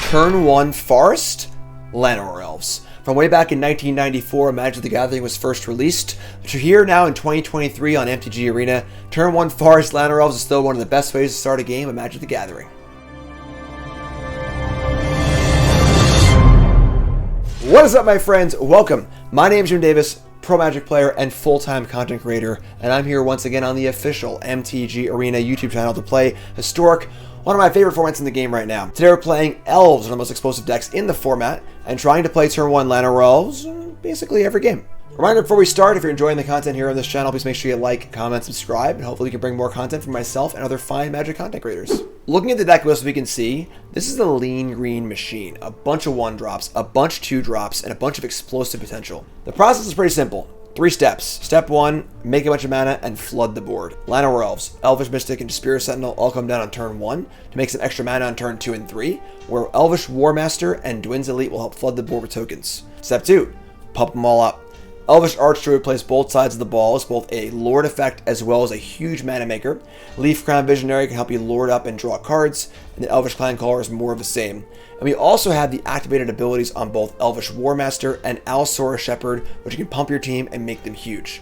Turn 1 Forest, Llanowar Elves. From way back in 1994, Magic the Gathering was first released, but you're here now in 2023 on MTG Arena. Turn 1 Forest, Llanowar Elves is still one of the best ways to start a game of Magic the Gathering. What is up, my friends? Welcome. My name is Jim Davis, pro Magic player and full-time content creator, and I'm here once again on the official MTG Arena YouTube channel to play Historic, one of my favorite formats in the game right now. Today we're playing Elves, one of the most explosive decks in the format, and trying to play Turn 1 Llanowar Elves basically every game. Reminder before we start, if you're enjoying the content here on this channel, please make sure you like, comment, subscribe, and hopefully we can bring more content from myself and other fine Magic content creators. Looking at the deck list, we can see this is the lean green machine. A bunch of 1-drops, a bunch of 2-drops, and a bunch of explosive potential. The process is pretty simple. 3 steps. Step 1, make a bunch of mana and flood the board. Llanowar Elves, Elvish Mystic, and Spirit Sentinel all come down on turn 1 to make some extra mana on turn 2 and 3, where Elvish War Master and Dwin's Elite will help flood the board with tokens. Step 2, pump them all up. Elvish Archdruid plays both sides of the ball as both a Lord effect as well as a huge mana maker. Leaf Crown Visionary can help you lord up and draw cards, and the Elvish Clancaller is more of the same. And we also have the activated abilities on both Elvish War Master and Allosaurus Shepherd, which you can pump your team and make them huge.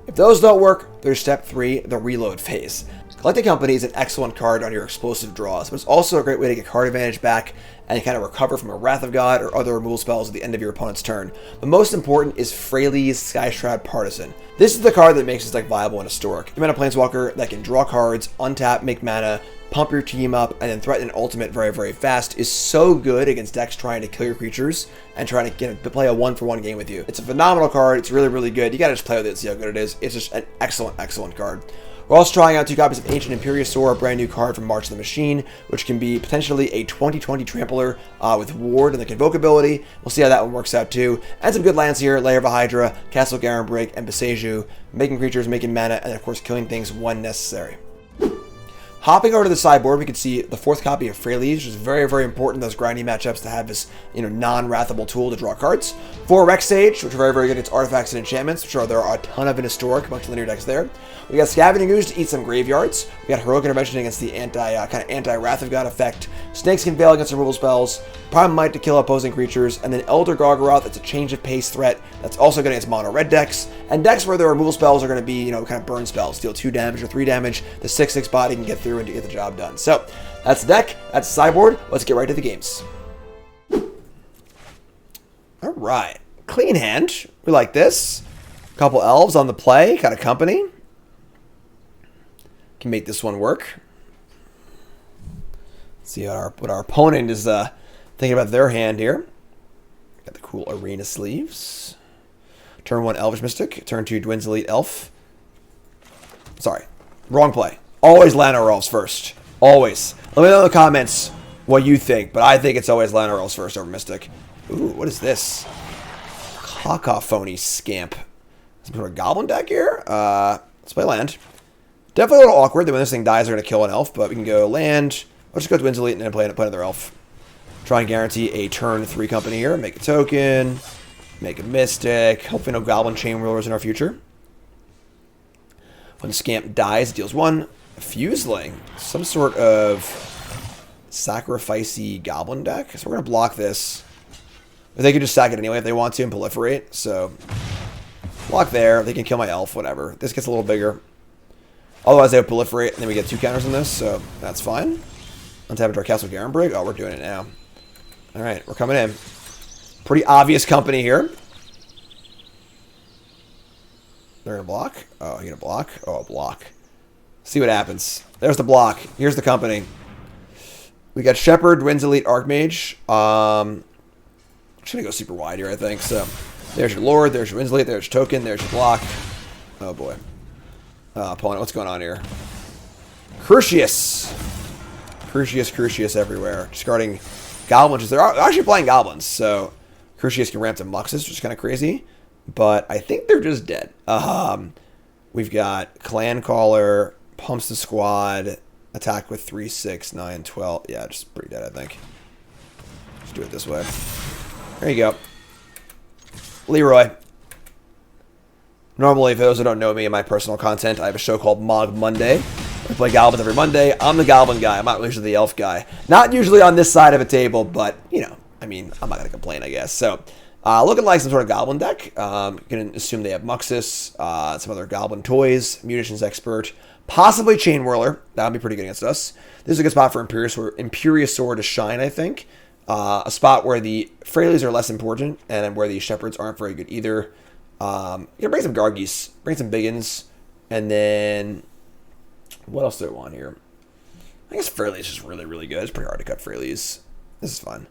If those don't work, there's step 3, the reload phase. Collecting Company is an excellent card on your explosive draws, but it's also a great way to get card advantage back and kind of recover from a Wrath of God or other removal spells at the end of your opponent's turn. But most important is Freyalise Skyshroud Partisan. This is the card that makes this deck viable and historic. You want a Planeswalker that can draw cards, untap, make mana, pump your team up, and then threaten an ultimate very, very fast is so good against decks trying to kill your creatures and trying to play a 1-for-1 game with you. It's a phenomenal card. It's really, really good. You gotta just play with it and see how good it is. It's just an excellent, excellent card. We're also trying out 2 copies of Ancient Imperiosaur, a brand new card from March of the Machine, which can be potentially a 20/20 trampler with Ward and the Convoke ability. We'll see how that one works out too. And some good lands here, Lair of a Hydra, Castle Garenbrig, and Boseiju, making creatures, making mana, and of course killing things when necessary. Hopping over to the sideboard, we can see the 4th copy of Freyalise, which is very, very important in those grindy matchups to have this, non-wrathable tool to draw cards. 4 Rex Sage, which are very, very good against artifacts and enchantments, which there are a ton of in Historic, a bunch of linear decks there. We got Scavenging Ooze to eat some graveyards. We got Heroic Intervention against the anti-Wrath of God effect. Snakes can fail against removal spells. Prime Might to kill opposing creatures, and then Elder Gargaroth, that's a change of pace threat. That's also good against mono red decks. And decks where the removal spells are going to be, kind of burn spells, deal 2 damage or 3 damage. The 6/6 body can get through and get the job done. So that's the deck, that's the sideboard. Let's get right to the games. All right, clean hand. We like this. Couple elves on the play, got a company. Can make this one work. Let's see what our opponent is thinking about their hand here. Got the cool Arena sleeves. Turn 1 Elvish Mystic. Turn 2 Dwin's Elite Elf. Sorry, wrong play. Always Llanowar Elves first. Always. Let me know in the comments what you think, but I think it's always Llanowar Elves first over Mystic. Ooh, what is this? Cacophony Scamp. Some sort of goblin deck here? Let's play land. Definitely a little awkward that when this thing dies, they're going to kill an elf, but we can go land. Let's just go Dwin's Elite and then play another elf. Try and guarantee a turn 3 company here. Make a token. Make a Mystic. Hopefully no Goblin Chain Rulers in our future. When Scamp dies, it deals 1. Fuseling. Some sort of sacrificey goblin deck. So we're going to block this. They can just sack it anyway if they want to and proliferate. So block there. They can kill my elf, whatever. This gets a little bigger. Otherwise, they would proliferate, and then we get 2 counters on this, so that's fine. Untap into our Castle Garenbrig. Oh, we're doing it now. All right, we're coming in. Pretty obvious company here. They're going to block. Oh, you're going to block? Oh, block. See what happens. There's the block. Here's the company. We got Shepherd, Dwin's Elite, Archmage. I'm just going to go super wide here, I think. So there's your Lord, there's your Dwin's Elite, there's your token, there's your block. Oh, boy. Opponent, what's going on here? Crucius. Crucius everywhere. Discarding goblins. They're actually playing goblins, so Crucius can ramp to Muxus, which is kind of crazy. But I think they're just dead. We've got Clan Caller, pumps the squad, attack with 3, 6, 9, 12. Yeah, just pretty dead, I think. Just do it this way. There you go. Leroy. Normally, for those who don't know me and my personal content, I have a show called Mog Monday, We play Goblins every Monday. I'm the Goblin guy. I'm not usually the Elf guy. Not usually on this side of a table, but, you know, I mean, I'm not going to complain, I guess. So, looking like some sort of Goblin deck. You can assume they have Muxus, some other Goblin toys, Munitions Expert, possibly Chain Whirler. That would be pretty good against us. This is a good spot for Imperiosaur to shine, I think. A spot where the Fraileys are less important and where the Shepherds aren't very good either. You can bring some Gargies, bring some Biggins, and then what else do I want here? I guess Fraileys is just really, really good. It's pretty hard to cut Fraileys. This is fun.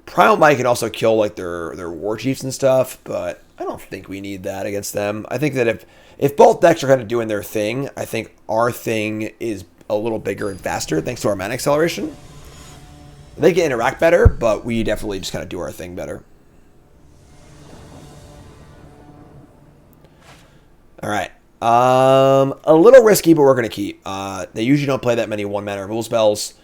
Primal Might can also kill like their War Chiefs and stuff, but I don't think we need that against them. I think that if both decks are kind of doing their thing, I think our thing is a little bigger and faster thanks to our mana acceleration. They can interact better, but we definitely just kind of do our thing better. All right. A little risky, but we're going to keep. They usually don't play that many one-mana removal spells.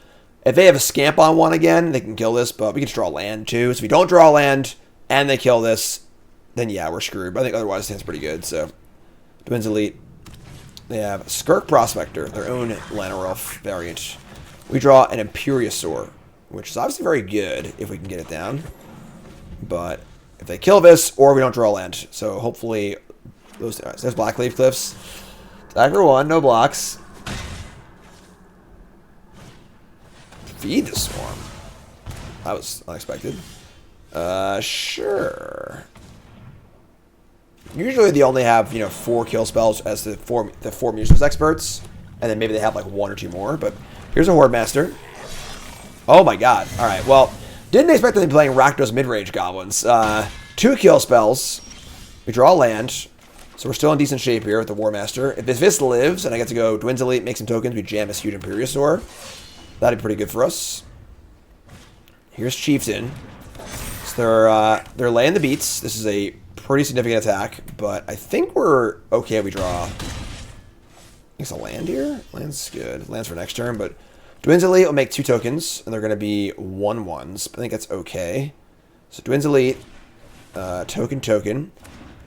If they have a Scamp on one again, they can kill this, but we can draw land too. So if we don't draw land and they kill this, then yeah, we're screwed. But I think otherwise it stands pretty good. So, Twins Elite. They have Skirk Prospector, their own Llanowar Elf variant. We draw an Imperiosaur, which is obviously very good if we can get it down. But if they kill this, or we don't draw land. So hopefully, there's Blackleaf Cliffs. Attacker 1, no blocks. Feed the Swarm. That was unexpected. Sure. Usually they only have, 4 kill spells as the four Munitions Experts. And then maybe they have like 1 or 2 more. But here's a Horde Master. Oh my god. Alright, well, didn't expect them to be playing Rakdos mid-range goblins. 2 kill spells. We draw land. So we're still in decent shape here with the War Master. If this lives, and I get to go Twins Elite, make some tokens, we jam this huge Imperiosaur. That'd be pretty good for us. Here's Chieftain. So they're laying the beats. This is a pretty significant attack, but I think we're okay if we draw. It's a land here? Land's good. Land's for next turn, but Twins Elite will make 2 tokens, and they're going to be 1/1s. I think that's okay. So Twins Elite, token.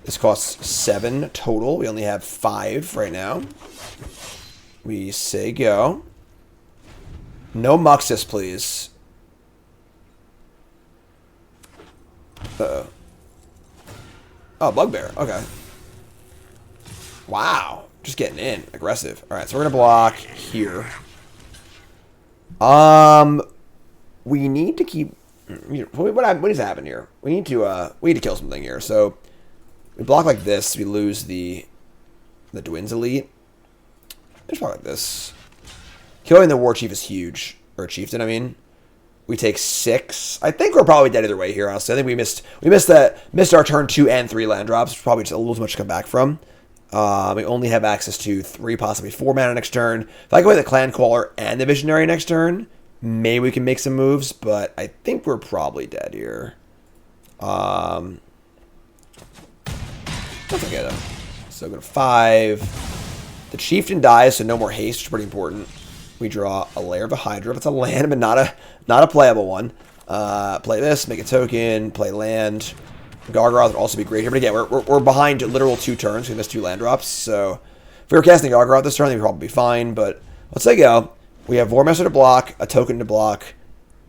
This costs 7 total. We only have 5 right now. We say go. No Muxus, please. Uh-oh. Oh, Bugbear. Okay. Wow. Just getting in. Aggressive. Alright, so we're going to block here. We need to keep... What needs to happen here? We need to kill something here. So, we block like this. We lose the Twins Elite. Just block like this. Killing the War Chief is huge. Or Chieftain, I mean. We take 6. I think we're probably dead either way here, honestly. I think we missed our turn 2 and 3 land drops. Probably just a little too much to come back from. We only have access to 3, possibly 4 mana next turn. If I go away the Clan Caller and the Visionary next turn, maybe we can make some moves, but I think we're probably dead here. That's okay though. So go to 5. The Chieftain dies, so no more haste, which is pretty important. We draw a Lair of a Hydra. If it's a land, but not a playable one. Play this, make a token, play land. Gargoyle would also be great here, but again, we're behind literal 2 turns. We missed 2 land drops, so if we were casting Gargoyle this turn, then we'd probably be fine. But let's say go. We have War Master to block, a token to block,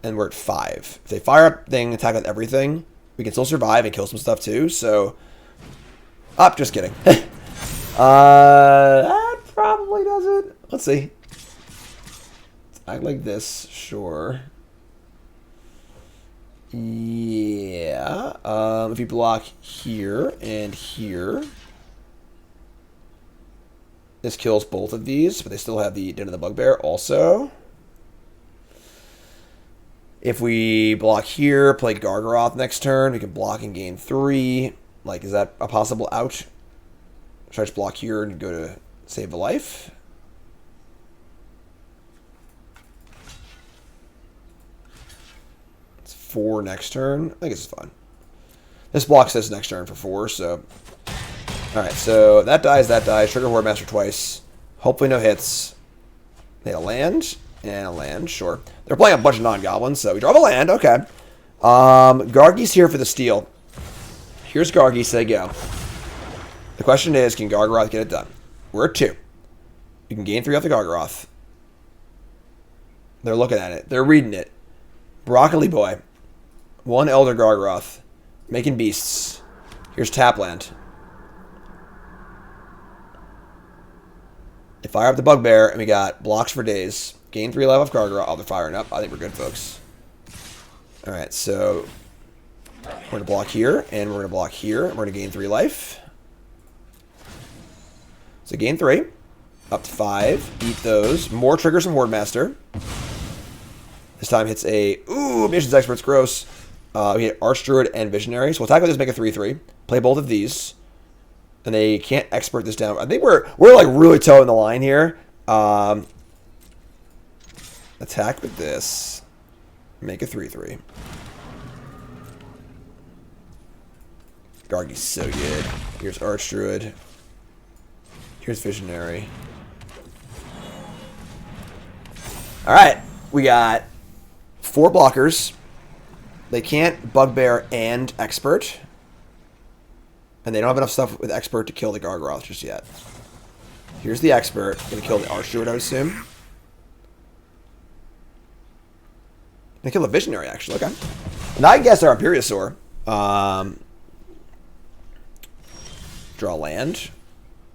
and we're at 5. If they fire up thing, attack with everything, we can still survive and kill some stuff too. So, just kidding. That probably does it. Let's see. Act like this, sure. Yeah. If you block here and here, this kills both of these, but they still have the Den of the Bugbear also. If we block here, play Gargaroth next turn, we can block and gain 3. Like, is that a possible out? Should I just block here and go to save a life? It's 4 next turn. I think it's fun. This blocks this next turn for 4, so... Alright, so that dies, Trigger Horde Master twice. Hopefully no hits. They had a land, and a land, sure. They're playing a bunch of non-goblins, so we draw the land, okay. Gargi's here for the steal. Here's Gargi, say go. The question is, can Gargaroth get it done? We're at 2. You can gain 3 off the Gargaroth. They're looking at it. They're reading it. Broccoli Boy. 1 Elder Gargaroth. Making beasts. Here's Tapland. They fire up the Bugbear, and we got blocks for days. Gain 3 life off Gargaroth. Oh, they're firing up. I think we're good, folks. Alright, so we're going to block here, and we're going to block here. And we're going to gain 3 life. So gain 3. Up to 5. Eat those. More triggers from Horde Master. This time hits a... Ooh, Missions Expert's gross. We hit Archdruid and Visionary. So we'll attack with this, make a 3/3. Play both of these. And they can't expert this down. I think we're like really toeing the line here. Attack with this. Make a 3/3. Gargy's so good. Here's Archdruid. Here's Visionary. Alright. We got 4 blockers. They can't Bugbear and Expert. And they don't have enough stuff with Expert to kill the Gargaroth just yet. Here's the Expert. Gonna kill the Archdruid, I would assume. Gonna kill the Visionary, actually. Okay. Now I guess our Imperiosaur. Draw land.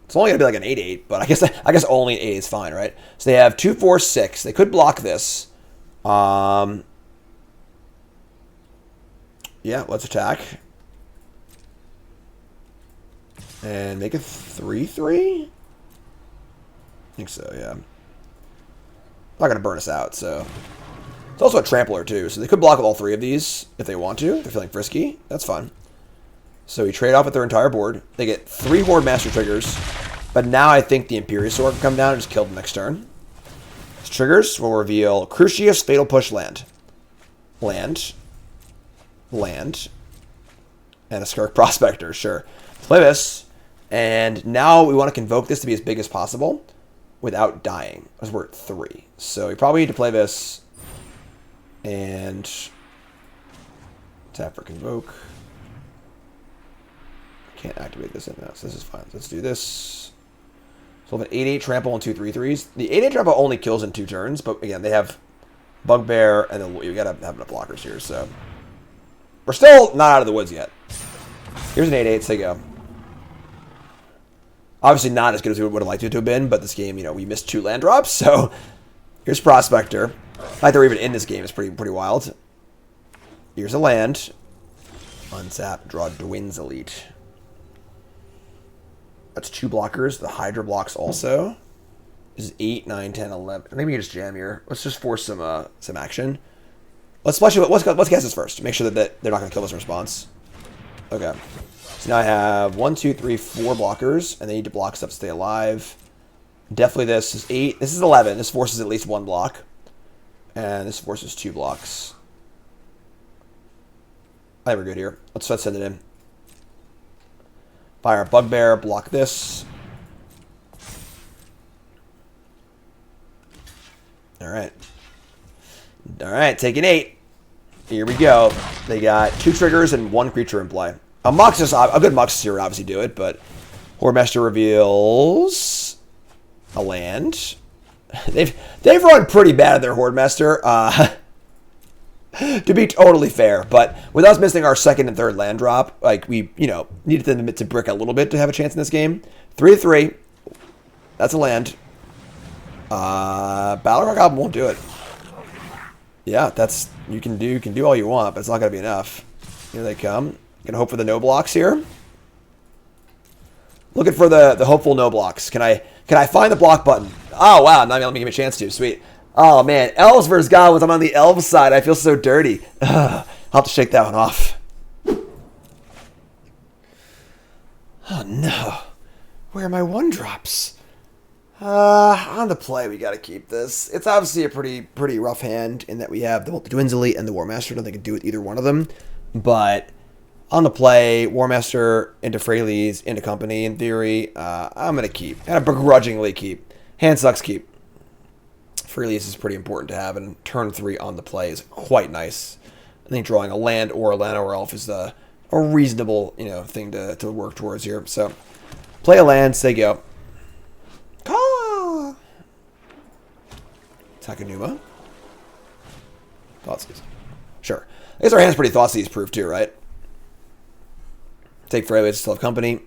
It's only gonna be like an 8/8, but I guess only an 8 is fine, right? So they have 2, 4, 6. They could block this. Yeah, let's attack. And make a 3/3? I think so, yeah. Not going to burn us out, so... It's also a Trampler, too, so they could block with all 3 of these if they want to. They're feeling frisky. That's fun. So we trade off with their entire board. They get 3 Horde Master triggers, but now I think the Imperiosaur can come down and just kill them next turn. These triggers will reveal Crucius, Fatal Push, Land. Land. Land. And a Skirk Prospector, sure. Let's play this. And now we want to convoke this to be as big as possible without dying, because we're at 3. So we probably need to play this and tap for convoke. Can't activate this in now, so this is fine. Let's do this. So we'll have an 8/8 trample and 2 3/3s. The 8/8 trample only kills in 2 turns, but again, they have Bugbear, and then we gotta have enough blockers here, so we're still not out of the woods yet. Here's an 8/8, so you go. Obviously not as good as we would have liked it to have been, but this game, you know, we missed 2 land drops, so here's Prospector. The fact they're even in this game is pretty wild. Here's a land. Untap, draw Dwin's Elite. That's 2 blockers. The Hydra blocks also. This is 8, 9, 10, 11. Maybe you just jam here. Let's just force some action. Let's cast this first. Make sure that they're not going to kill us in response. Okay. So now I have 1, 2, 3, 4 blockers, and they need to block stuff to stay alive. Definitely this is 8. This is 11. This forces at least 1 block. And this forces 2 blocks. I think we're good here. Let's send it in. Fire a Bugbear, block this. Alright. Alright, taking 8. Here we go. They got 2 triggers and 1 creature in play. A good Mux here would obviously do it, but Horde Master reveals a land. They've run pretty bad at their Horde Master, to be totally fair. But with us missing our 2nd and 3rd land drop, like we, you know, needed them to brick a little bit to have a chance in this game. 3/3. That's a land. Battleground Goblin won't do it. Yeah, that's you can do all you want, but it's not gonna be enough. Here they come. Gonna hope for the no blocks here. Looking for the hopeful no blocks. Can I find the block button? Oh wow, not even let me give me a chance to. Sweet. Oh man, Elves versus Goblins. I'm on the Elves side. I feel so dirty. I'll have to shake that one off. Oh no. Where are my 1-drops? On the play, we gotta keep this. It's obviously a pretty rough hand in that we have the Dwin's Elite and the War Master. I don't think I can do with either one of them. But on the play, War Master into Freyleys, into Company, in theory, I'm going to keep. And I begrudgingly keep. Hand sucks, keep. Freyleys is pretty important to have, and turn 3 on the play is quite nice. I think drawing a land or a Llanowar Elf is a reasonable, you know, thing to work towards here. So, play a land, say go. Caw! Takanuma. Thoughtseize. Sure. I guess our hand's pretty Thoughtseize proof too, right? Take Freyways, still have company.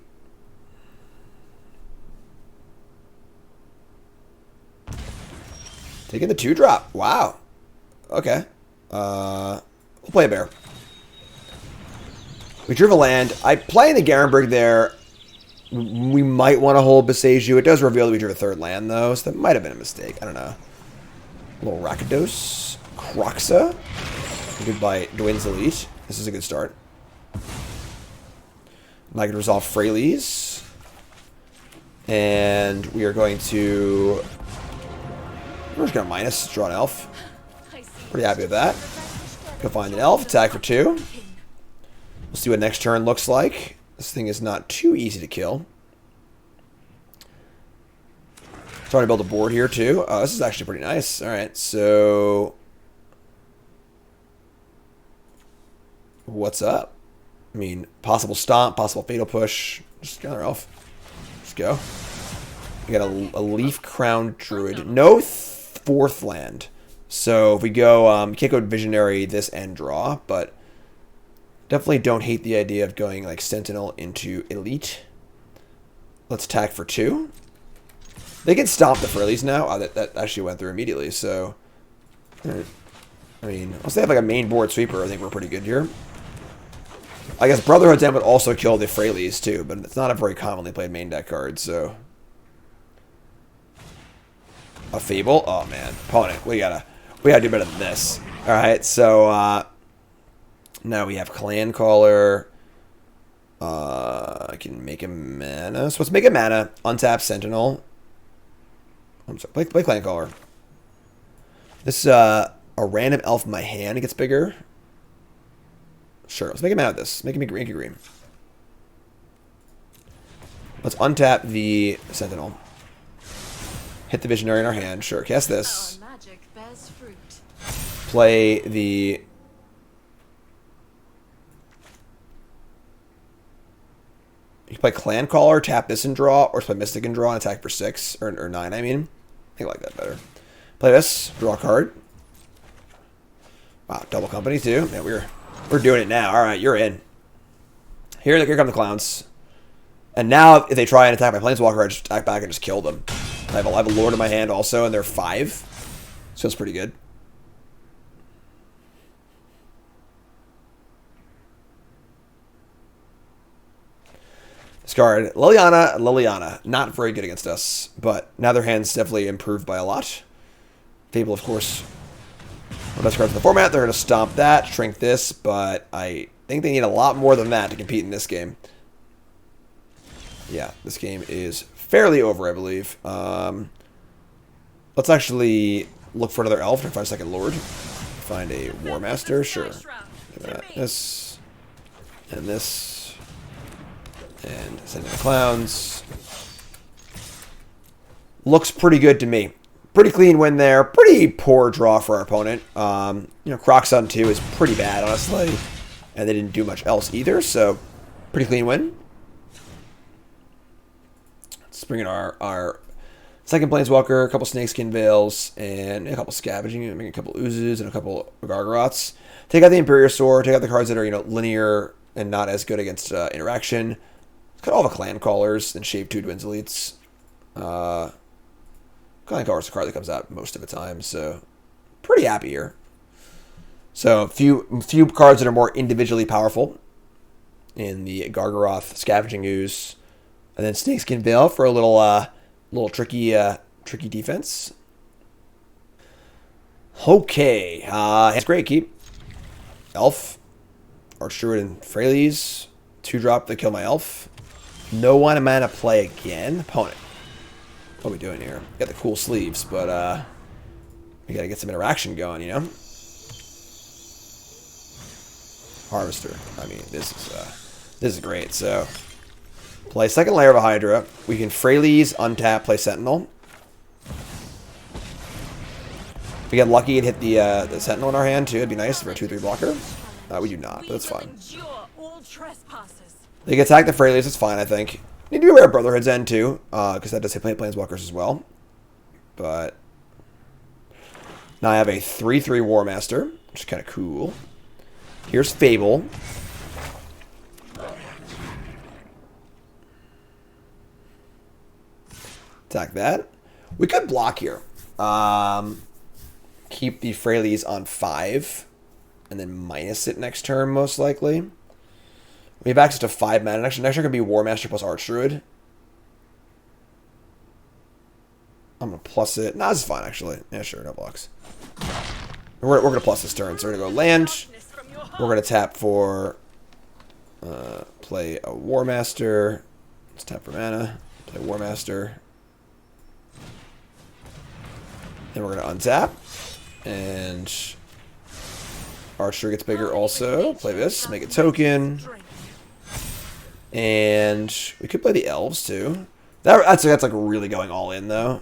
Taking the 2-drop. Wow. Okay. We'll play a bear. We drew a land. I play in the Garenberg there. We might want to hold Beseju. It does reveal that we drew a 3rd land, though, so that might have been a mistake. I don't know. A little Rakdos. Croxa. Goodbye, Dwayne's Elite. This is a good start. I can resolve Freyleys. And we are going to... We're just going to minus, draw an elf. Pretty happy with that. Go find an elf, attack for 2. We'll see what next turn looks like. This thing is not too easy to kill. Trying to build a board here too. Oh, this is actually pretty nice. Alright, so... What's up? I mean, possible stomp, possible fatal push. Just another elf. Let's go. We got a leaf crowned druid. No 4th land. So if we go, can't go visionary this end draw, but definitely don't hate the idea of going like sentinel into elite. Let's attack for 2. They can stomp the Freyleys now. Oh, that actually went through immediately. So, I mean, once they have like a main board sweeper, I think we're pretty good here. I guess Brotherhood's End would also kill the Freyleys too, but it's not a very commonly played main deck card, so. A Fable? Oh man. Opponent, we gotta do better than this. Alright, so now we have Clan Caller. I can make a mana. So let's make a mana. Untap Sentinel. I'm sorry, play Clan Caller. This a random elf in my hand. It gets bigger. Sure, let's make a mana with this. Make me green. Let's untap the Sentinel. Hit the Visionary in our hand. Sure, cast this. Play the... You can play Clan Caller, tap this and draw, or play Mystic and draw and attack for 6, or 9, I mean. I think I like that better. Play this, draw a card. Wow, double company too. Man, we're doing it now. Alright, you're in. Here come the clowns. And now, if they try and attack my Planeswalker, I just attack back and just kill them. I have a Lord in my hand also, and they're 5. So it's pretty good. Discard Liliana. Not very good against us, but now their hand's definitely improved by a lot. Fable, of course, one of the best cards in the format. They're going to stomp that, shrink this, but I think they need a lot more than that to compete in this game. Yeah, this game is fairly over, I believe. Let's actually look for another elf and find a second lord. Find a War Master, sure. This and this. And send in the clowns. Looks pretty good to me. Pretty clean win there. Pretty poor draw for our opponent. You know, Crocs on 2 is pretty bad, honestly. And they didn't do much else either, so pretty clean win. Let's bring in our second Planeswalker, a couple Snakeskin Veils, and a couple Scavenging, maybe a couple Oozes, and a couple Gargarots. Take out the Imperiosaur, take out the cards that are, you know, linear and not as good against interaction. Let's cut all the Clan Callers and shave 2 Twins Elites. Clan Caller is a card that comes out most of the time, so pretty happy here. So a few cards that are more individually powerful in the Gargaroth, Scavenging Ooze, and then Snakeskin Veil for a little tricky defense. Okay, it's great. Keep Elf, Archdruid, and Freyleys. 2-drop to kill my elf. No one mana play again. Opponent. What are we doing here? Got the cool sleeves, but we gotta get some interaction going, you know. Harvester. I mean, this is great. So play second layer of a Hydra. We can Freyleys, untap, play Sentinel. If we get lucky and hit the Sentinel in our hand too, it'd be nice for a 2/3 blocker. We do not, but that's fine. They can attack the Freyleys, it's fine, I think. Need to be aware of Brotherhood's End too, because that does hit Planeswalkers as well. But Now I have a 3/3 War Master, which is kind of cool. Here's Fable. Attack that. We could block here. Keep the Freyleys on 5. And then minus it next turn, most likely. We have access to 5 mana. Next turn could be War Master plus Archdruid. I'm going to plus it. Nah, this is fine, actually. Yeah, sure, no blocks. We're going to plus this turn. So we're going to go land. We're going to tap for... play a War Master. Let's tap for mana. Play War Master. Then we're going to untap. And... Archer gets bigger also. Play this. Make a token. And we could play the Elves, too. That's like really going all in, though.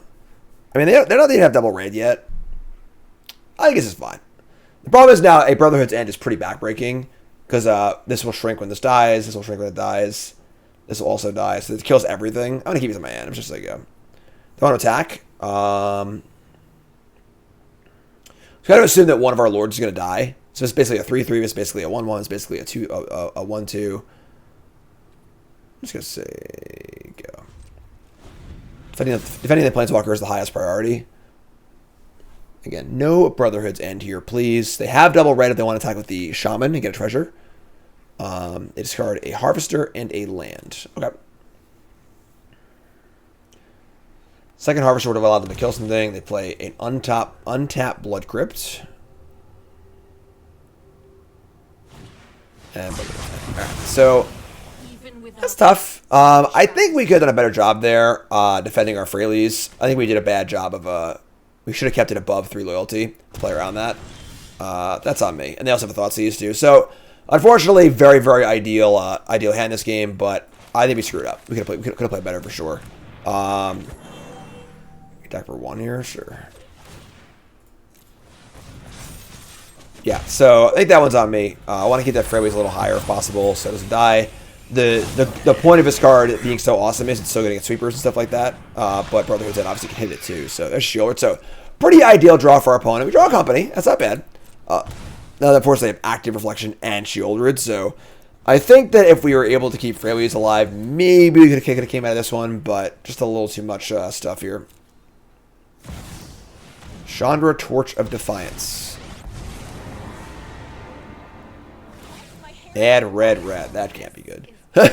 I mean, they're not even have double red yet. I think this is fine. The problem is now a Brotherhood's End is pretty backbreaking. Because this will shrink when this dies. This will shrink when it dies. This will also die. So it kills everything. I'm going to keep it in my hand. I'm just like, go. Don't want to attack. So we got to assume that one of our lords is going to die. So it's basically a 3/3. It's basically a 1/1. It's basically a 1/2. I'm just going to say go. Defending the Planeswalker is the highest priority. Again, no Brotherhood's End here, please. They have double red if they want to attack with the Shaman and get a treasure. They discard a Harvester and a land. Okay. Second Harvester would have allowed them to kill something. They play an untapped Blood Crypt. And right, so that's tough. I think we could have done a better job there defending our Freyleys. I think we did a bad job of we should have kept it above 3 loyalty to play around that. That's on me. And they also have a Thoughtseize too. So unfortunately, very, very ideal hand this game, but I think we screwed up. We could have played better for sure. Attack for 1 here, sure. Yeah, so I think that one's on me. I want to keep that Freyways a little higher if possible so it doesn't die. The point of this card being so awesome is it's so good against sweepers and stuff like that. But Brotherhood's End obviously can hit it too. So there's Shieldred. So pretty ideal draw for our opponent. We draw a company. That's not bad. Now, of course, they have Active Reflection and Shieldred. So I think that if we were able to keep Freyways alive, maybe we could have came out of this one. But just a little too much stuff here. Chandra, Torch of Defiance. Add red. That can't be good. They're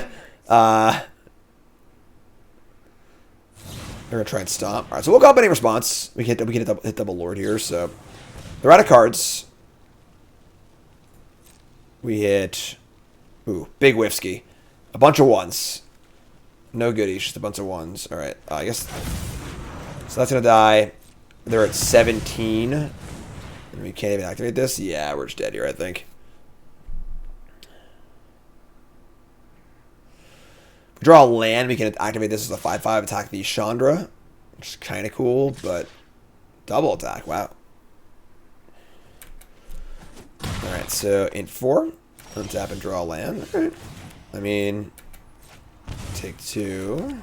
going to try and stomp. All right, so we'll company response. We can hit double lord here. So they're out of cards. We hit... Ooh, big whiskey. A bunch of 1s. No goodies, just a bunch of 1s. All right, I guess... So that's going to die. They're at 17. And we can't even activate this? Yeah, we're just dead here, I think. Draw a land, we can activate this as a 5/5, attack the Chandra, which is kind of cool, but double attack, wow. Alright, so in 4, untap and draw a land. Right. I mean, take 2.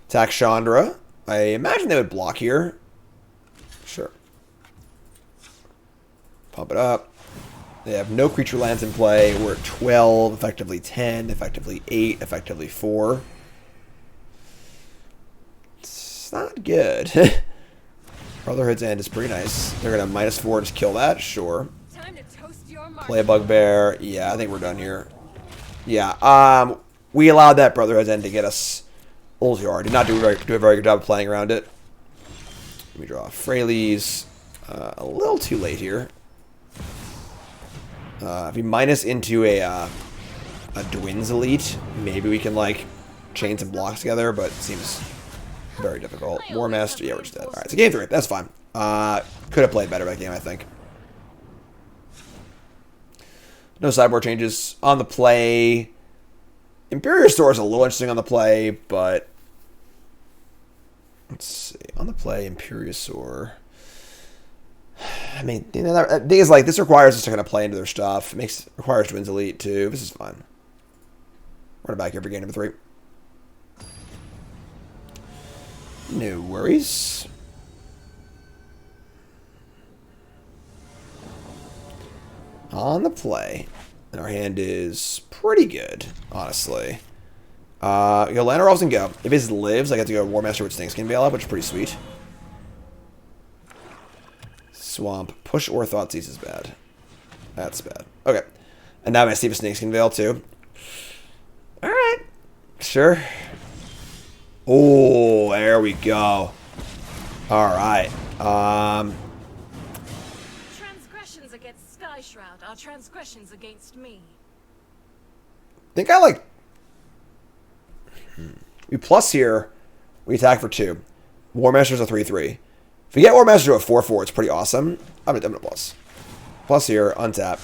Attack Chandra. I imagine they would block here. Sure. Pump it up. They have no creature lands in play. We're at 12, effectively 10, effectively 8, effectively 4. It's not good. Brotherhood's End is pretty nice. They're going to -4 just kill that? Sure. Play a Bugbear. Yeah, I think we're done here. Yeah, we allowed that Brotherhood's End to get us a little too hard. Did not do a very good job of playing around it. Let me draw Freyleys. A little too late here. If we minus into a Dwin's Elite, maybe we can, like, chain some blocks together, but it seems very difficult. War Master, yeah, we're just dead. Alright, so game 3, that's fine. Could have played better that game, I think. No sideboard changes. On the play, Imperiosaur is a little interesting on the play, but... Let's see. On the play, Imperiosaur... I mean, you know, the thing is, like, this requires us to kind of play into their stuff. It requires Dwin's Elite, too. This is fun. We're back here for game number 3. No worries. On the play. And our hand is pretty good, honestly. Go Llanowar Elves and go. If it lives, I get to go War Master with Snakeskin Veil up, which is pretty sweet. Swamp. Push or Thoughtseize is bad. That's bad. Okay. And now I'm going to save a Snakeskin Veil too. Alright. Sure. Oh, there we go. Alright. Transgressions against Sky Shroud are transgressions against me. I think I like... We plus here. We attack for 2. War Master's a 3-3. If we get War Master to a 4-4, it's pretty awesome. I'm gonna plus. Plus here, untap.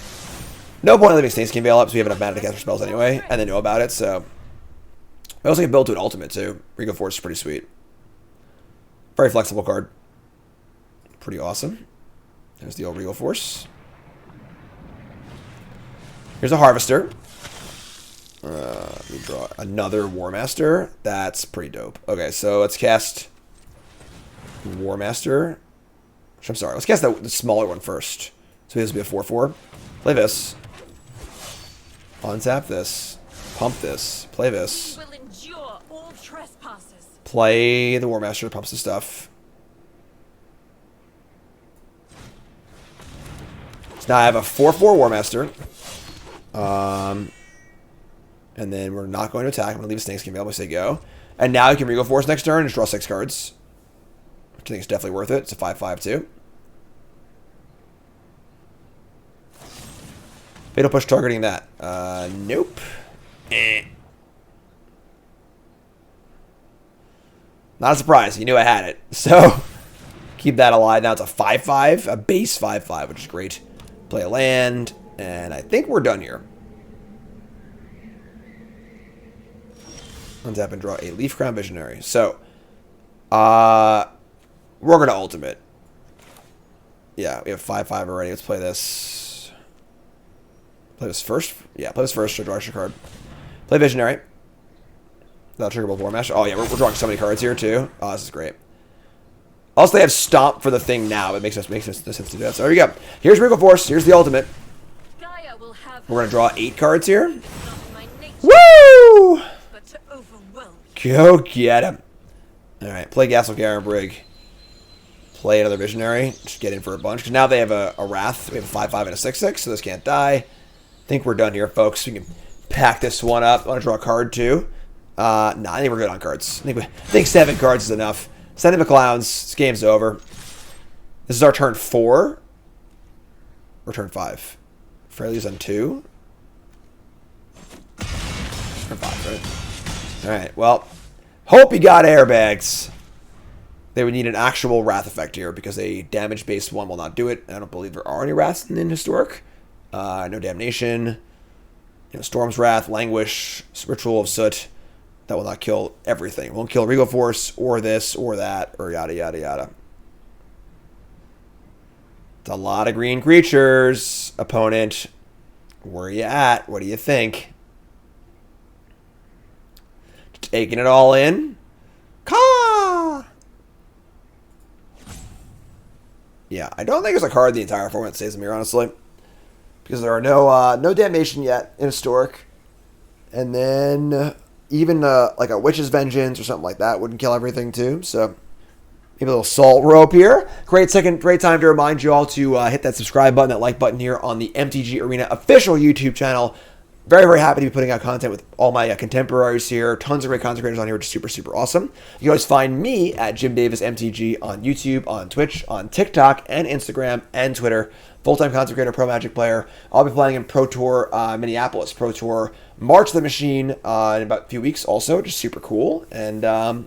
No point in leaving Snakeskin Veil up, so we have enough mana to cast our spells anyway, and they know about it, so... I also can build to an ultimate, too. Regal Force is pretty sweet. Very flexible card. Pretty awesome. There's the old Regal Force. Here's a Harvester. Let me draw another War Master. That's pretty dope. Okay, so let's cast War Master. I'm sorry, let's cast the smaller one first. So this will be a 4-4. Play this. Untap this. Pump this. Play this. We will endure all trespasses. Play the War Master, pumps the stuff. So now I have a 4-4 War Master. And then we're not going to attack. I'm going to leave a Snakeskin Veil. I'm going to say go. And now you can Regal Force next turn and just draw 6 cards. Which I think is definitely worth it. It's a 5-5 too. Fatal Push targeting that. Nope. Not a surprise. You knew I had it. So, keep that alive. Now it's a 5-5. A base 5-5, which is great. Play a land. And I think we're done here. Untap and draw a Leaf Crown Visionary. So, we're going to ultimate. Yeah, we have 5-5 already. Let's play this. Play this first? Yeah, play this first. So draw extra card. Play Visionary. That'll trigger both War Master. Oh, yeah, we're drawing so many cards here, too. Oh, this is great. Also, they have Stomp for the thing now. It makes sense to do that. So, there you go. Here's Regal Force. Here's the ultimate. We're going to draw 8 cards here. Woo! Go get him. Alright, play Gasol Garen Brig. Play another Visionary. Just get in for a bunch. Because now they have a Wrath. We have a 5-5 and a 6-6, so this can't die. I think we're done here, folks. We can pack this one up. I want to draw a card, too. Nah, I think we're good on cards. I think 7 cards is enough. Send in the clowns. This game's over. This is our turn 4. Or turn 5. Fairly's on 2. Turn 5, right? Alright, well, hope you got airbags. They would need an actual Wrath effect here because a damage-based one will not do it. I don't believe there are any Wraths in Historic. No Damnation. Storm's Wrath, Languish, Ritual of Soot. That will not kill everything. Won't kill Regal Force or this or that or yada yada yada. It's a lot of green creatures, opponent. Where you at? What do you think? Taking it all in. Caw! Yeah, I don't think there's a card in the entire format that saves them here, honestly. Because there are no damnation yet in Historic. And then even like a Witch's Vengeance or something like that wouldn't kill everything too. So maybe a little Salt Rope here. Great time to remind you all to hit that subscribe button, that like button here on the MTG Arena official YouTube channel. Very, very happy to be putting out content with all my contemporaries here. Tons of great content creators on here, which is super, super awesome. You can always find me at Jim Davis MTG on YouTube, on Twitch, on TikTok, and Instagram, and Twitter. Full-time content creator, pro Magic player. I'll be playing in Pro Tour Minneapolis, Pro Tour March the Machine in about a few weeks also, which is super cool. And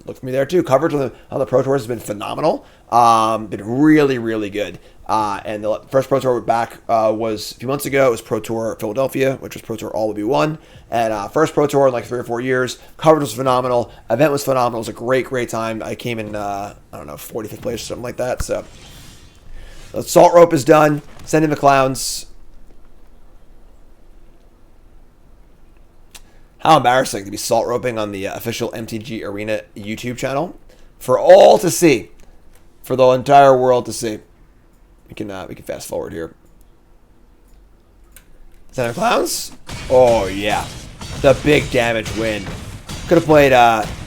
look for me there too. Coverage on the Pro Tours has been phenomenal. Been really, really good. And the first Pro Tour back was a few months ago. It was Pro Tour Philadelphia, which was Pro Tour All of You Won. And first Pro Tour in like 3 or 4 years. Coverage was phenomenal. Event was phenomenal. It was a great, great time. I came in, I don't know, 45th place or something like that. So the Salt Rope is done. Send in the clowns. How embarrassing to be salt roping on the official MTG Arena YouTube channel. For all to see. For the entire world to see. We can fast forward here. Center Clowns? Oh, yeah. The big damage win. Could have played,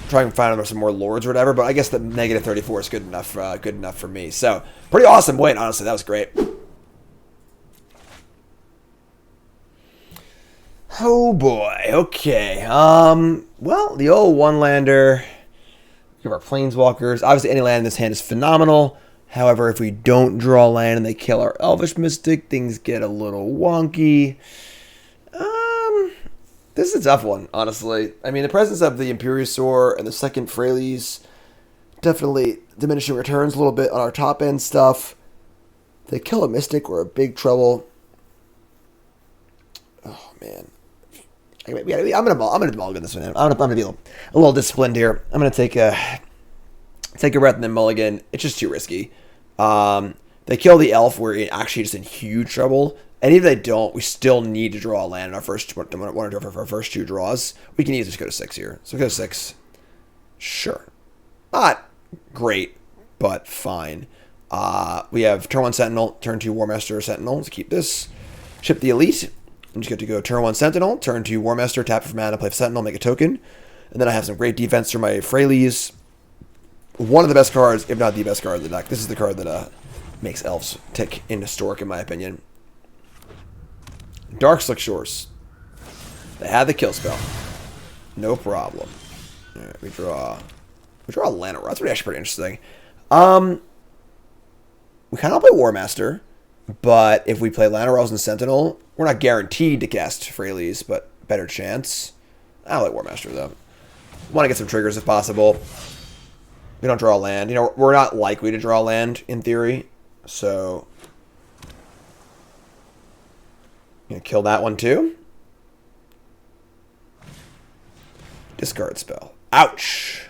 try and find some more Lords or whatever, but I guess the negative 34 is good enough for me. So, pretty awesome win, honestly. That was great. Oh, boy. Okay. Well, the old one-lander. We have our Planeswalkers. Obviously, any land in this hand is phenomenal. However, if we don't draw land and they kill our Elvish Mystic, things get a little wonky. This is a tough one, honestly. I mean, the presence of the Imperiosaur and the second Freyleys definitely diminishing returns a little bit on our top-end stuff. If they kill a Mystic, we're in big trouble. Oh, man. I'm gonna mulligan this one. I'm gonna be a little disciplined here. I'm gonna take a breath and then mulligan. It's just too risky. They kill the elf, we're actually just in huge trouble. And even if they don't, we still need to draw a land in our first one of our first two draws. We can easily just go to 6 here. So go to 6. Sure. Not great, but fine. We have turn 1 Sentinel, turn 2 War Master Sentinel. Let's keep this. Ship the Elite. I'm just going to go turn 1 Sentinel, turn 2 War Master, tap for mana, play Sentinel, make a token. And then I have some great defense for my Freyleys. One of the best cards, if not the best card of the deck. This is the card that makes Elves tick in Historic, in my opinion. Darkslick Shores. They had the kill spell. No problem. Alright, we draw a Llanowar. That's actually pretty interesting. We kind of play War Master, but if we play Llanowar Elves and Sentinel, we're not guaranteed to cast Freyleys, but better chance. I like War Master, though. Want to get some triggers if possible. We don't draw a land. You know, we're not likely to draw land, in theory, so gonna kill that one too. Discard spell. Ouch.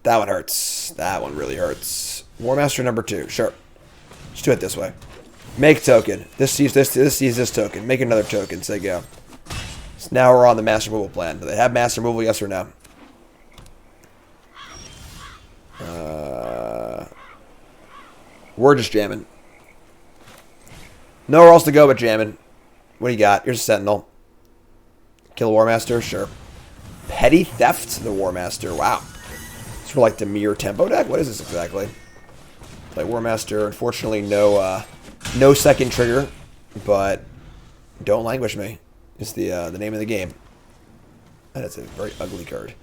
That one hurts. That one really hurts. War Master number 2. Sure. Let's do it this way. Make token. This sees this token. Make another token. Say go. So now we're on the master removal plan. Do they have master removal? Yes or no? We're just jamming. Nowhere else to go but jamming. What do you got? Here's a Sentinel. Kill War Master? Sure. Petty Theft, the War Master. Wow. Sort of like the Mirror Tempo deck? What is this exactly? Play War Master. Unfortunately, no second trigger, but don't languish me. Is the name of the game. That is a very ugly card.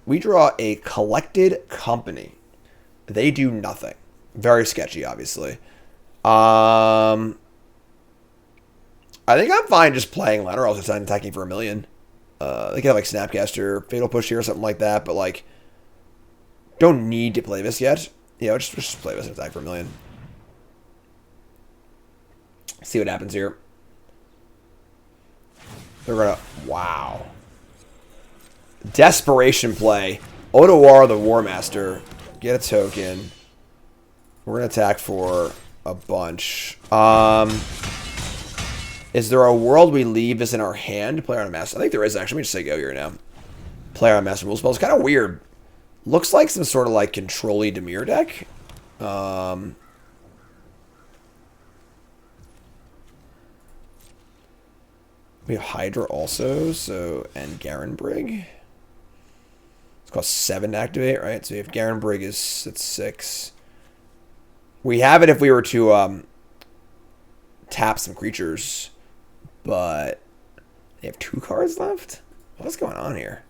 We draw a Collected Company. They do nothing. Very sketchy, obviously. I think I'm fine just playing Llanowar Elves and attacking for 1 million. They can have like Snapcaster, Fatal Push here or something like that, but like don't need to play this yet. You know, just play this and attack for 1 million. See what happens here. They're gonna wow. Desperation play. Llanowar the War Master. Get a token. We're gonna attack for a bunch. Is there a world we leave this in our hand? Play on a master. I think there is actually. Let me just say go here now. Play on a master rule spell. It's kind of weird. Looks like some sort of like control-y Dimir deck. We have Hydra also, so and Garen Brig. It's cost 7 to activate, right? So if Garen Brig is at 6. We have it if we were to tap some creatures, but they have 2 cards left? What's going on here?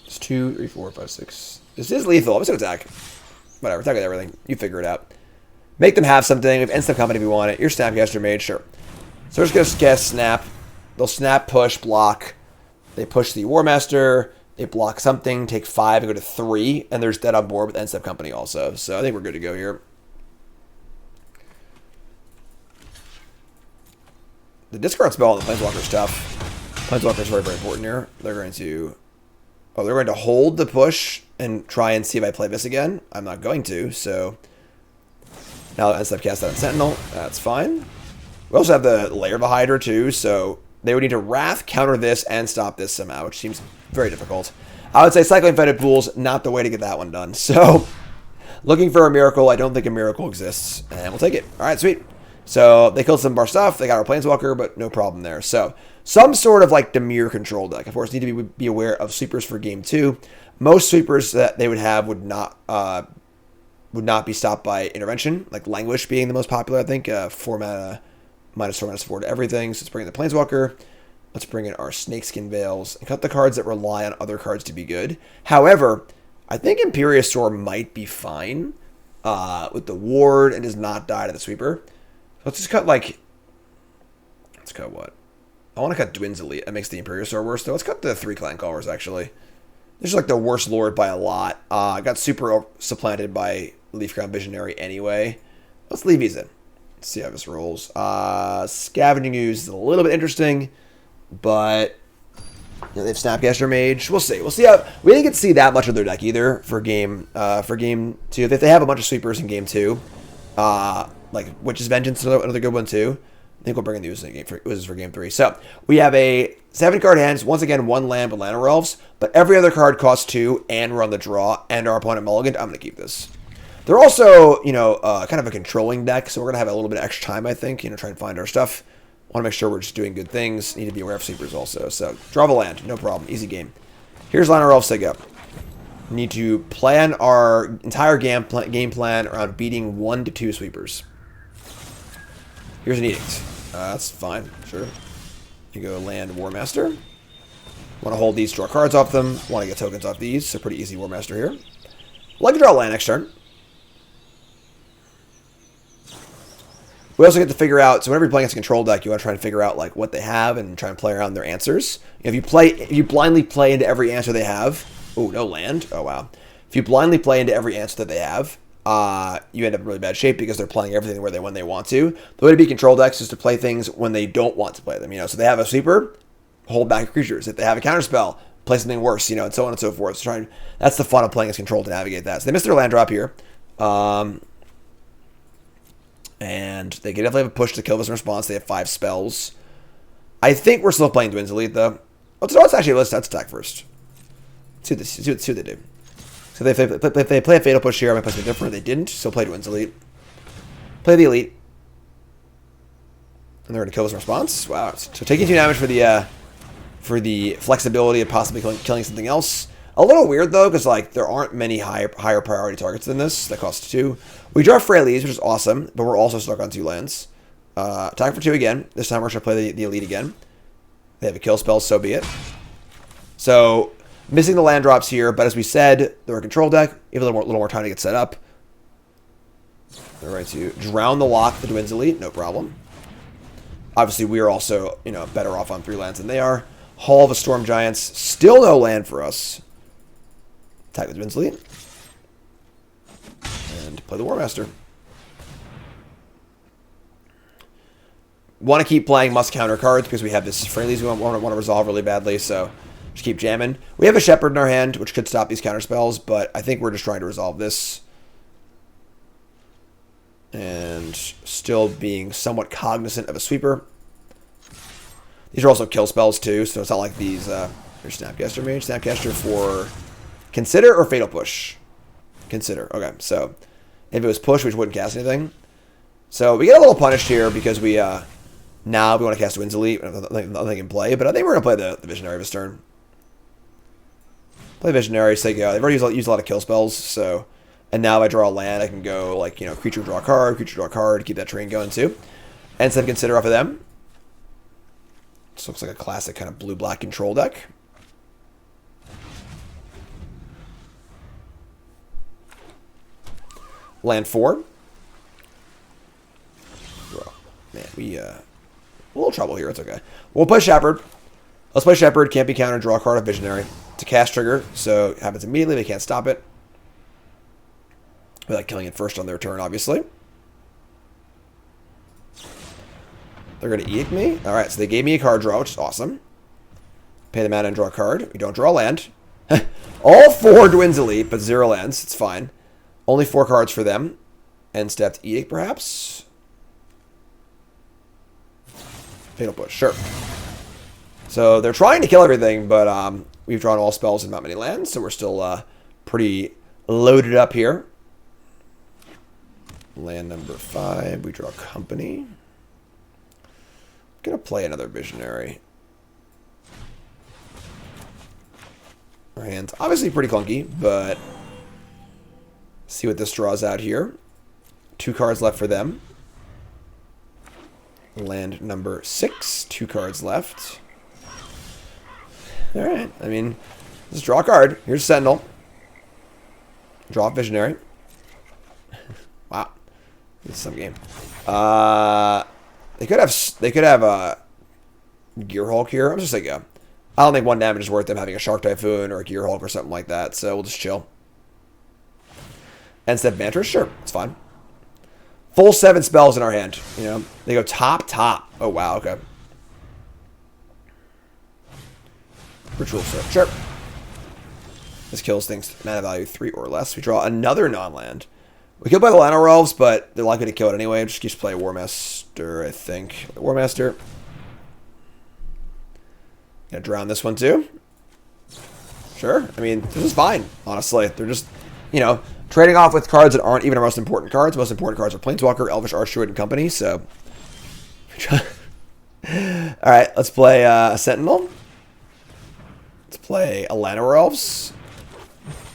It's 2, 3, 4, 5, 6. This is lethal. I'm just gonna attack. Whatever, attack with everything. You figure it out. Make them have something. We have instant company if we want it. Your Snapcaster Mage, sure. So we're just gonna cast Snap. They'll snap, push, block. They push the War Master. They block something, take 5 and go to 3, and there's dead on board with End-Step Company also. So I think we're good to go here. The discard spell on the Planeswalker is tough. Planeswalker is very, very important here. They're going to hold the push and try and see if I play this again. I'm not going to, so now End-Step cast that on Sentinel. That's fine. We also have the Lair of a Hydra too, so They would need to Wrath, counter this, and stop this somehow, which seems very difficult. I would say Cycling Fetid Pools, not the way to get that one done. So, looking for a miracle. I don't think a miracle exists, and we'll take it. All right, sweet. So, they killed some of our stuff. They got our Planeswalker, but no problem there. So, some sort of like Dimir control deck. Of course, need to be aware of sweepers for game 2. Most sweepers that they would have would not be stopped by intervention, like Languish being the most popular, I think. 4 mana, -4/-4 to everything. So let's bring in the Planeswalker. Let's bring in our Snakeskin Veils and cut the cards that rely on other cards to be good. However, I think Imperiosaur might be fine with the ward and does not die to the sweeper. Let's just cut like... Let's cut what? I want to cut Dwin's Elite. That makes the Imperiosaur worse, though. Let's cut the 3 Clan Callers, actually. This is like the worst lord by a lot. Got super supplanted by Leafcrown Visionary anyway. Let's leave these in. Let's see how this rolls. Scavenging Ooze is a little bit interesting, but you know, they have Snapcaster Mage. We'll see. We'll see how we didn't get to see that much of their deck either for game 2. If they have a bunch of sweepers in game 2, like Witch's Vengeance, another good one too. I think we'll bring in the Oozes for game 3. So we have a 7-card hand. Once again, 1 land with Llanowar Elves, but every other card costs 2, and we're on the draw, and our opponent mulliganed. I'm going to keep this. They're also, you know, kind of a controlling deck, so we're going to have a little bit of extra time, I think, you know, try and find our stuff. Want to make sure we're just doing good things. Need to be aware of sweepers also. So draw the land, no problem, easy game. Here's Llanowar Elves Sig Up. Need to plan our entire game plan around beating 1 to 2 sweepers. Here's an Edict. That's fine, sure. You go land War Master. Want to hold these, draw cards off them. Want to get tokens off these, so pretty easy War Master here. Like to draw land next turn. We also get to figure out, so whenever you're playing against a control deck, you want to try and figure out like what they have and try and play around their answers. If you blindly play into every answer they have, oh, no land. Oh, wow. If you blindly play into every answer that they have, you end up in really bad shape because they're playing everything when they want to. The way to beat control decks is to play things when they don't want to play them. You know, so they have a sweeper, hold back creatures. If they have a counterspell, play something worse. You know, and so on and so forth. So that's the fun of playing as control to navigate that. So they missed their land drop here, and they can definitely have a push to kill this in response. They have 5 spells. I think we're still playing Dwin's Elite though. Let's attack first. See what they do. So if they play a Fatal Push here, I might play something different. They didn't. Still play Dwin's Elite. Play the Elite. And they're going to kill this in response. Wow. So taking 2 damage for the flexibility of possibly killing something else. A little weird though, because like there aren't many higher priority targets than this. That costs 2. We draw Freylees, which is awesome, but we're also stuck on 2 lands. Attack for 2 again. This time we're going to play the Elite again. They have a kill spell, so be it. So missing the land drops here, but as we said, they're a control deck. You have a little more time to get set up. They're right to drown the lock for Dwin's Elite, no problem. Obviously, we are also, you know, better off on 3 lands than they are. Hall of the Storm Giants, still no land for us. Attack with Dwin's Elite. And play the War Master. Want to keep playing must counter cards because we have this Freylees we want to resolve really badly, so just keep jamming. We have a Shepherd in our hand, which could stop these counter spells, but I think we're just trying to resolve this. And still being somewhat cognizant of a sweeper. These are also kill spells too, so it's not like these... here's Snapcaster Mage. Snapcaster for Consider or Fatal Push? Consider. Okay, so if it was Push, we just wouldn't cast anything. So we get a little punished here because we... now we want to cast Dwin's Elite. Nothing in play, but I think we're going to play the Visionary this turn. Play Visionary, so they've already used a lot of kill spells, so... And now if I draw a land, I can go, like, you know, creature draw a card, keep that train going too. And instead of Consider off of them. This looks like a classic kind of blue-black control deck. Land 4. Whoa. Man, we, a little trouble here, it's okay. We'll play Shepherd. Let's play Shepherd, can't be countered, draw a card of Visionary. It's a cast trigger, so it happens immediately, they can't stop it. Without killing it first on their turn, obviously. They're going to Edict me. Alright, so they gave me a card draw, which is awesome. Pay the mana and draw a card. We don't draw land. All 4 Dwin's Elite, but 0 lands. It's fine. Only 4 cards for them. End step to Edict, perhaps. Fatal Push, sure. So they're trying to kill everything, but we've drawn all spells in not many lands, so we're still pretty loaded up here. Land number 5, we draw Company. Gonna play another Visionary. Our hand's obviously pretty clunky, but see what this draws out here. 2 cards left for them. Land number 6, 2 cards left. Alright, I mean, let's draw a card. Here's Sentinel. Draw a Visionary. Wow. This is some game. They could have a Gear Hulk here. I'm just like, yeah. I don't think 1 damage is worth them having a Shark Typhoon or a Gear Hulk or something like that, so we'll just chill. And step Vantress, sure, it's fine. Full 7 spells in our hand, you know. They go top, top. Oh, wow, okay. Ritual Soak, sure. This kills things mana value 3 or less. We draw another non-land. We could play the Llanowar Elves, but they're likely to kill it anyway. Just keeps play War Master, I think. War Master. Gonna drown this one too. Sure. I mean, this is fine, honestly. They're just, you know, trading off with cards that aren't even our most important cards. Most important cards are Planeswalker, Elvish Archdruid, and Company, so. Alright, let's play a Sentinel. Let's play a Llanowar Elves.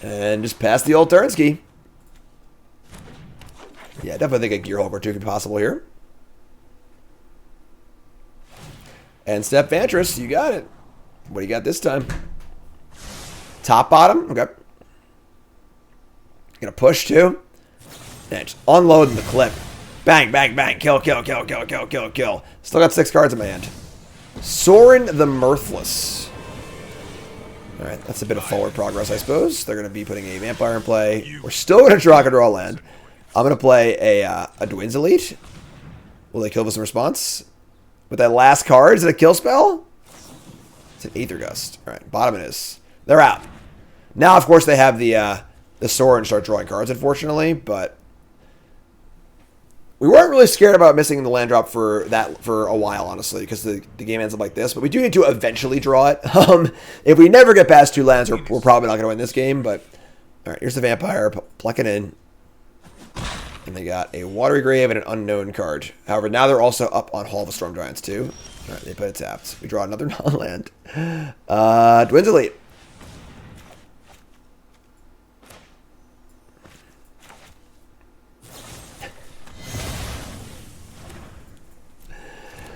And just pass the old Turnsky. Yeah, definitely think a Gear Hulk or 2 could be possible here. And step Vantress, you got it. What do you got this time? Top, bottom? Okay. Gonna push too. And just unloading the clip. Bang, bang, bang. Kill, kill, kill, kill, kill, kill, kill. Still got 6 cards in my hand. Sorin the Mirthless. Alright, that's a bit of forward progress, I suppose. They're gonna be putting a Vampire in play. We're still gonna draw a draw land. I'm gonna play a Dwyn's Elite. Will they kill us in response? With that last card, is it a kill spell? It's an Aether Gust. Alright, bottom it is. They're out. Now, of course, they have the sword and start drawing cards, unfortunately, but we weren't really scared about missing the land drop for a while, honestly, because the game ends up like this. But we do need to eventually draw it. If we never get past 2 lands, we're probably not going to win this game. But all right, here's the Vampire. Pluck it in. And they got a Watery Grave and an unknown card. However, now they're also up on Hall of the Storm Giants, too. All right, they put it tapped. We draw another non-land. Dwyn's Elite.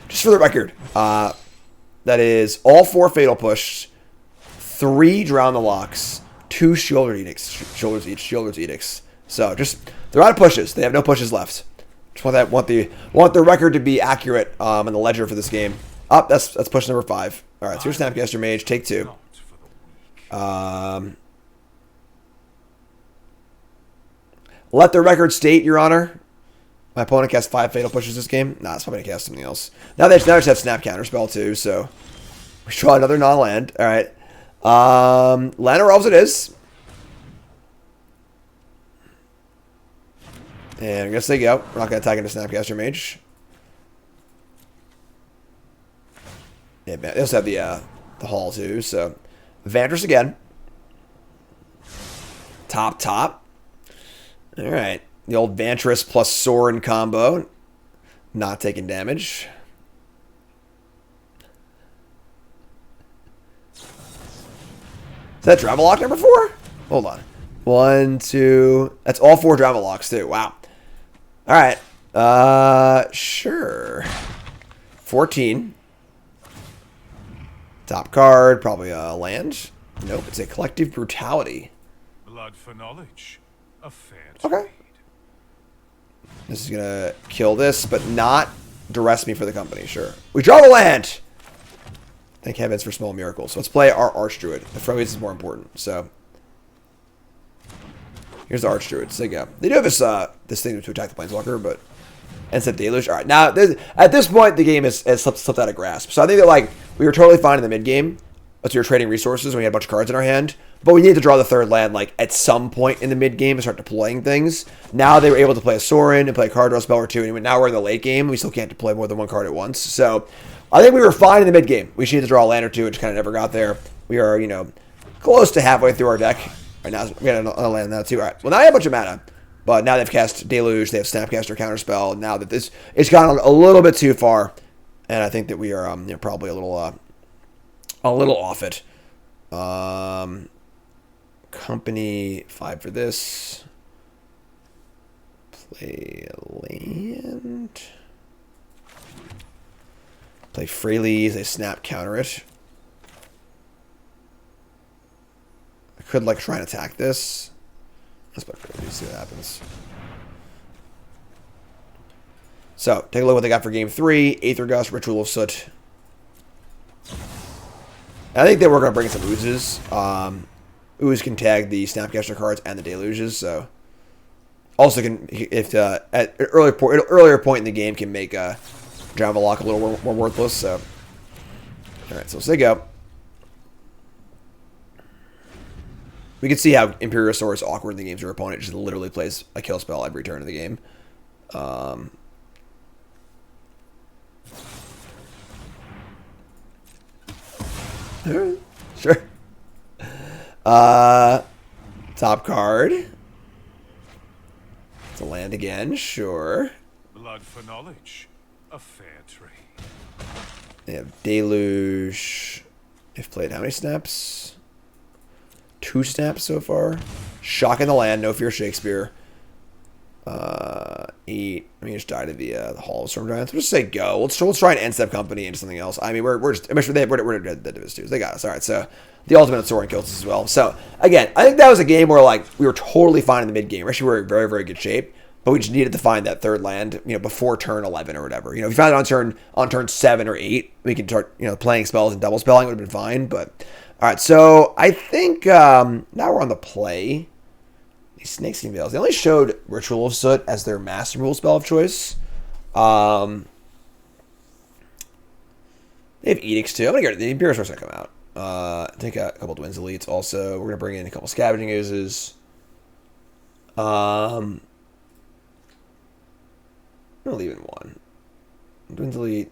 Just for the record, that is all 4 Fatal Push, 3 Drown the Locks, 2 Shielders Edicts. So just, they're out of pushes. They have no pushes left. Just want the record to be accurate in the ledger for this game. That's push number 5. All right, so here's Snapcaster Mage, take 2. Let the record state, Your Honor. My opponent cast 5 Fatal Pushes this game. Nah, it's probably going to cast something else. Now they just have Snap Counter Spell too, so we draw another non-land. All right. Llanowar Elves it is. And I guess they go. We're not going to attack into Snapcaster Mage. Yeah, they also have the Hall too, so Vantress again. Top. All right. The old Vantress plus Sorin combo. Not taking damage. Is that Dramalok number 4? Hold on. 1, 2. That's all 4 Dramaloks too. Wow. Alright. Sure. 14. Top card. Probably a land. Nope. It's a Collective Brutality. Blood for knowledge. A fair Okay. This is going to kill this, but not duress me for the Company. Sure. We draw the land! Thank heavens for small miracles. So let's play our Archdruid. The Froze is more important. So here's the Archdruid. So yeah, they do have this thing to attack the Planeswalker, but instead Deluge. All right, now at this point the game has slipped out of grasp. So I think that we were totally fine in the mid game. we were trading resources and we had a bunch of cards in our hand. But we needed to draw the third land like at some point in the mid game and start deploying things. Now they were able to play a Sorin and play a card draw spell or two, and now we're in the late game. We still can't deploy more than one card at once. So I think we were fine in the mid game. We just needed to draw a land or two, and just kind of never got there. We are, you know, close to halfway through our deck. Right now, we got another land now too. All right. Well, now I have a bunch of mana. But now they've cast Deluge, they have Snapcaster Counterspell. Now that this, it's gone a little bit too far, and I think that we are you know, probably a little off it. Company 5 for this. Play a land. Play Freelies. They snap counter it. I could like try and attack this. Let's play Freelies, see what happens. So, take a look at what they got for game 3. Aether Gust, Ritual of Soot. I think that we're going to bring in some Oozes. Ooze can tag the Snapcaster cards and the Deluges, so... Also can, if at an earlier point in the game, can make Java Lock a little more worthless, so... Alright, so let's say go. We can see how Imperiosaur is awkward in the games where your opponent just literally plays a kill spell every turn of the game. Sure. Top card. It's a land again, sure. Blood for knowledge. A fair trade. They have Deluge. They've played how many snaps? 2 snaps so far. Shock in the land, no fear Shakespeare. 8. I mean, just died of the Hall of Storm Giants. We'll just say go. Let's try and end step company into something else. I mean, we're just. I'm sure we're dead to this too. They got us. All right. So the ultimate Sorin kills us as well. So again, I think that was a game where like we were totally fine in the mid game. Actually, we were in very, very good shape. But we just needed to find that third land, you know, before turn 11 or whatever. You know, if you found it on turn 7 or 8, we could start, you know, playing spells and double spelling would have been fine. But all right, so I think now we're on the play. These Snakes and Veils. They only showed Ritual of Soot as their master rule spell of choice. They have Edicts too. I'm gonna get the Imperiosaur's gonna come out. Take a couple Twins Elites also. We're gonna bring in a couple Scavenging Oozes. I'm gonna leave in 1. Twins Elite.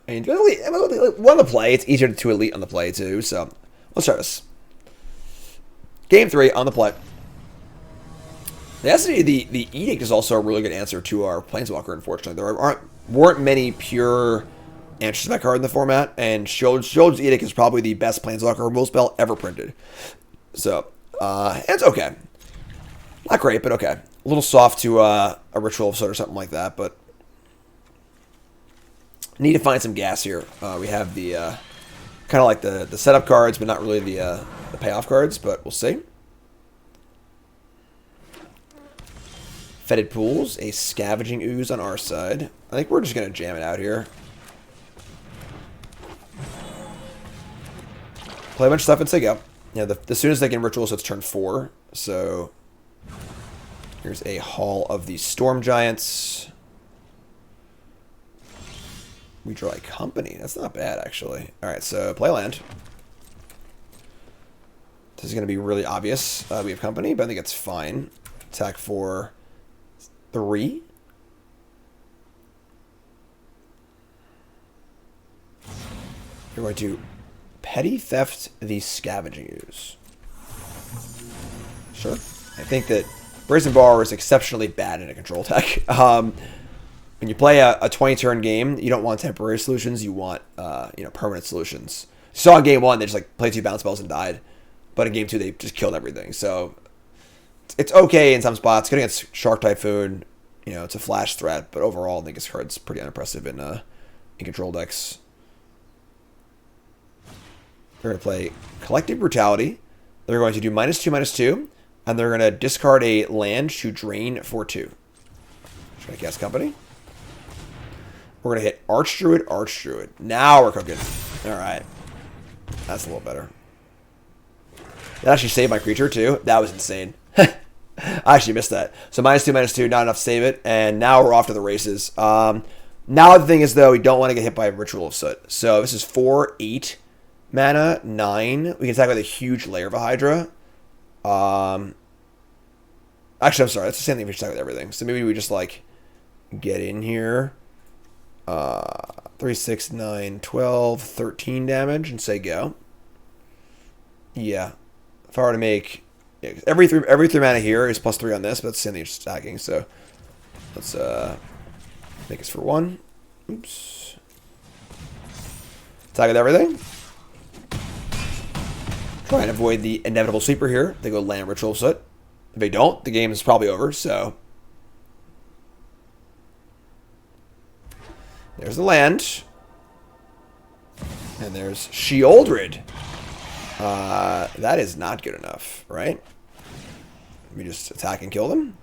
I mean, Twins Elite, one on the play. It's easier to Elite on the play too. So let's try this. Game 3 on the play. The Edict is also a really good answer to our Planeswalker, unfortunately. There weren't many pure answers to that card in the format, and Shield's Edict is probably the best Planeswalker removal spell ever printed. So, it's okay. Not great, but okay. A little soft to a Ritual of Soot or something like that, but need to find some gas here. We have the kind of like the setup cards, but not really the payoff cards, but we'll see. Fetid Pools, a Scavenging Ooze on our side. I think we're just going to jam it out here. Play a bunch of stuff and say go. Yeah, the soonest they can Ritual, so it's turn 4. So here's a Hall of the Storm Giants. We draw a Company. That's not bad, actually. All right, so play land. This is going to be really obvious. We have Company, but I think it's fine. Attack for 3. You're going to Petty Theft the Scavenging Ooze. Sure. I think that Brazen Borrower is exceptionally bad in a control deck. When you play a 20-turn game, you don't want temporary solutions. You want permanent solutions. You saw in game 1, they just like played 2 bounce spells and died. But in game 2, they just killed everything. So it's okay in some spots. Good against Shark Typhoon, it's a flash threat. But overall, I think this card's pretty unimpressive in control decks. They're going to play Collective Brutality. They're going to do -2/-2. And they're going to discard a land to drain for 2. Just going to cast Company. We're going to hit Archdruid. Now we're cooking. Alright. That's a little better. That actually saved my creature, too. That was insane. I actually missed that. So -2/-2, not enough to save it. And now we're off to the races. Now the thing is, though, we don't want to get hit by Ritual of Soot. So this is 4, 8 mana, 9. We can attack with a huge layer of a Hydra. Actually, I'm sorry. That's the same thing we should attack with everything. So maybe we just, like, get in here. 3, 6, 9, 12, 13 damage and say go. Yeah. If I were to make... Yeah, every three mana here is +3 on this, but that's the same thing as stacking, so... Let's make this for 1. Oops. Attack with everything. Try and avoid the inevitable sweeper here. They go land Ritual of Soot. If they don't, the game is probably over, so... There's the land. And there's Sheoldred. That is not good enough, right? Let me just attack and kill them.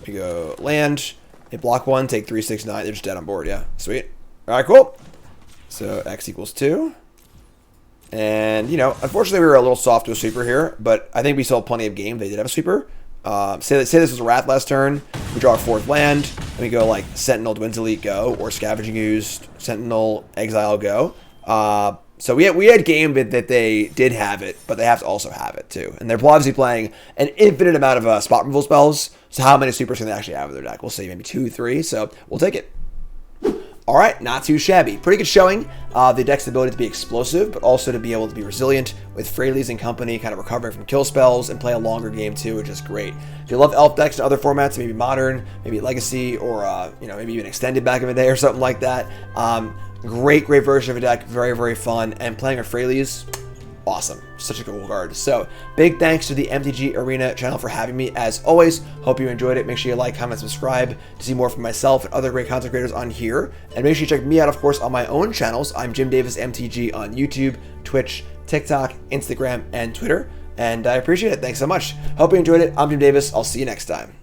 We go land. They block 1, take 3, 6, 9. They're just dead on board, yeah. Sweet. Alright, cool. So X equals 2. And, you know, unfortunately we were a little soft to a sweeper here, but I think we still have plenty of game. They did have a sweeper. Say this was a Wrath last turn. We draw our 4th land. And we go like Sentinel, Dwind's Elite, go. Or Scavenging Ooze, Sentinel, Exile, go. So we had game that they did have it, but they have to also have it too. And they're obviously playing an infinite amount of spot removal spells. So how many sweepers can they actually have in their deck? We'll say maybe 2, 3. So we'll take it. All right, not too shabby. Pretty good showing. The deck's ability to be explosive, but also to be able to be resilient with Freyleys and company, kind of recovering from kill spells and play a longer game too, which is great. If you love elf decks in other formats, maybe modern, maybe legacy, or you know, maybe even extended back in the day or something like that, great version of a deck, very, very fun. And playing a Freyleys, awesome. Such a cool card. So big thanks to the MTG Arena channel for having me. As always, hope you enjoyed it. Make sure you like, comment, subscribe to see more from myself and other great content creators on here. And make sure you check me out, of course, on my own channels. I'm Jim Davis MTG on YouTube, Twitch, TikTok, Instagram, and Twitter. And I appreciate it. Thanks so much. Hope you enjoyed it. I'm Jim Davis. I'll see you next time.